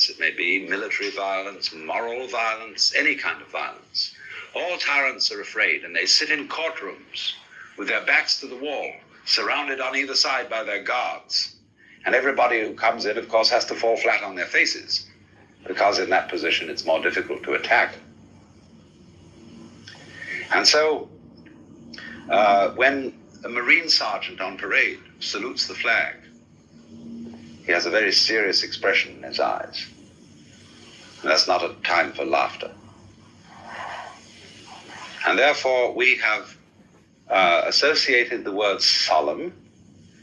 violence it may be, military violence, moral violence, any kind of violence. All tyrants are afraid, and they sit in courtrooms with their backs to the wall, surrounded on either side by their guards. And everybody who comes in, of course, has to fall flat on their faces, because in that position it's more difficult to attack. And so when a Marine sergeant on parade salutes the flag, he has a very serious expression in his eyes. And that's not a time for laughter. And therefore we have associated the word solemn,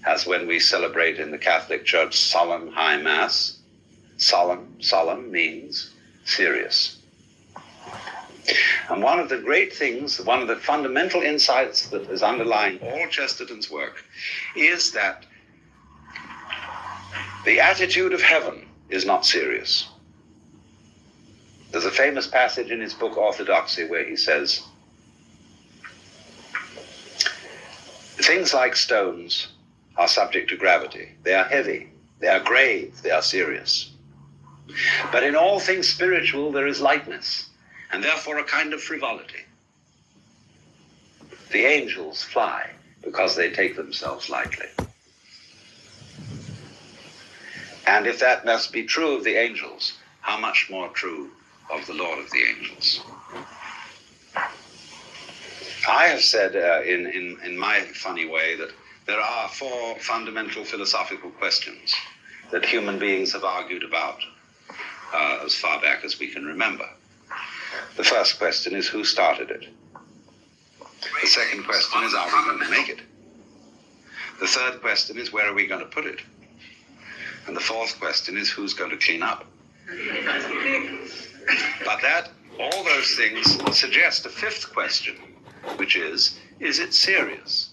as when we celebrate in the Catholic Church solemn high mass. Solemn means serious. And one of the great things, one of the fundamental insights that is underlying all Chesterton's work is that the attitude of heaven is not serious. There's a famous passage in his book Orthodoxy where he says, things like stones are subject to gravity. They are heavy, they are grave, they are serious. But in all things spiritual there is lightness, and therefore a kind of frivolity. The angels fly because they take themselves lightly. And if that must be true of the angels, how much more true of the Lord of the angels? I have said in my funny way that there are 4 fundamental philosophical questions that human beings have argued about as far back as we can remember. The first question is, who started it? The second question is, are we going to make it? The third question is, where are we going to put it? And the fourth question is, who's going to clean up? But all those things suggest a fifth question, which is it serious?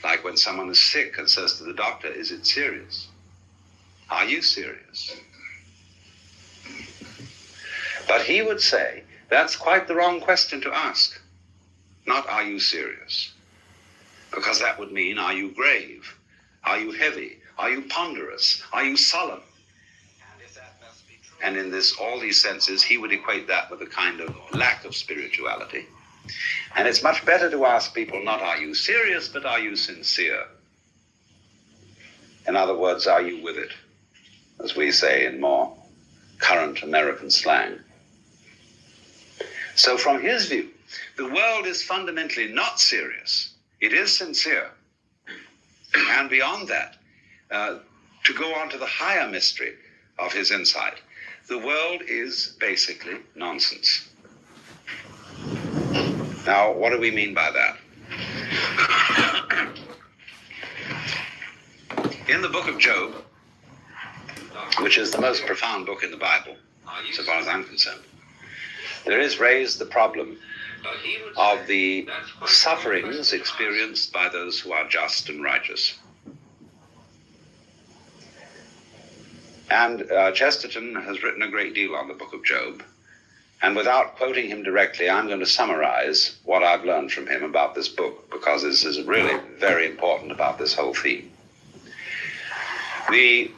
Like when someone is sick and says to the doctor, is it serious? Are you serious? But he would say, that's quite the wrong question to ask. Not, are you serious? Because that would mean, are you grave? Are you heavy? Are you ponderous? Are you solemn? And if that must be true, and in all these senses, he would equate that with a kind of lack of spirituality. And it's much better to ask people not, are you serious, but are you sincere? In other words, are you with it? As we say in more current American slang. So from his view, the world is fundamentally not serious. It is sincere. And beyond that, to go on to the higher mystery of his insight, the world is basically nonsense. Now, what do we mean by that? In the book of Job, which is the most profound book in the Bible, so far as I'm concerned, there is raised the problem of the sufferings experienced by those who are just and righteous. And Chesterton has written a great deal on the book of Job. And without quoting him directly, I'm going to summarize what I've learned from him about this book, because this is really very important about this whole theme. The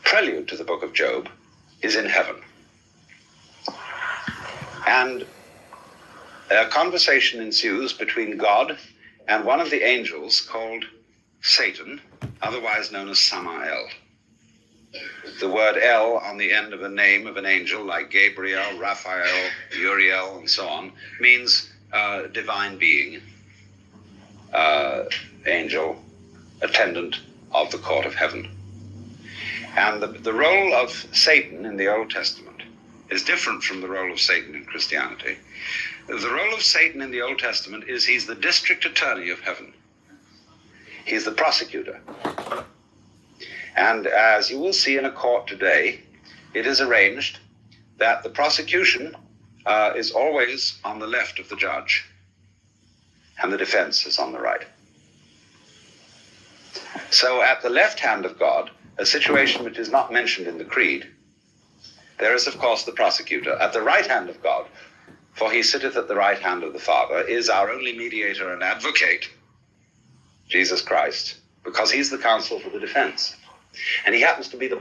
prelude to the book of Job is in heaven. And a conversation ensues between God and one of the angels called Satan, otherwise known as Samael. The word El on the end of a name of an angel like Gabriel, Raphael, Uriel, and so on means divine being, angel, attendant of the court of heaven. And the role of Satan in the Old Testament is different from the role of Satan in Christianity. The role of Satan in the Old Testament is he's the district attorney of heaven. He's the prosecutor. And as you will see in a court today, it is arranged that the prosecution is always on the left of the judge, and the defense is on the right. So at the left hand of God, a situation which is not mentioned in the creed, there is, of course, the prosecutor. At the right hand of God, for he sitteth at the right hand of the Father, is our only mediator and advocate, Jesus Christ, because he's the counsel for the defense. And he happens to be the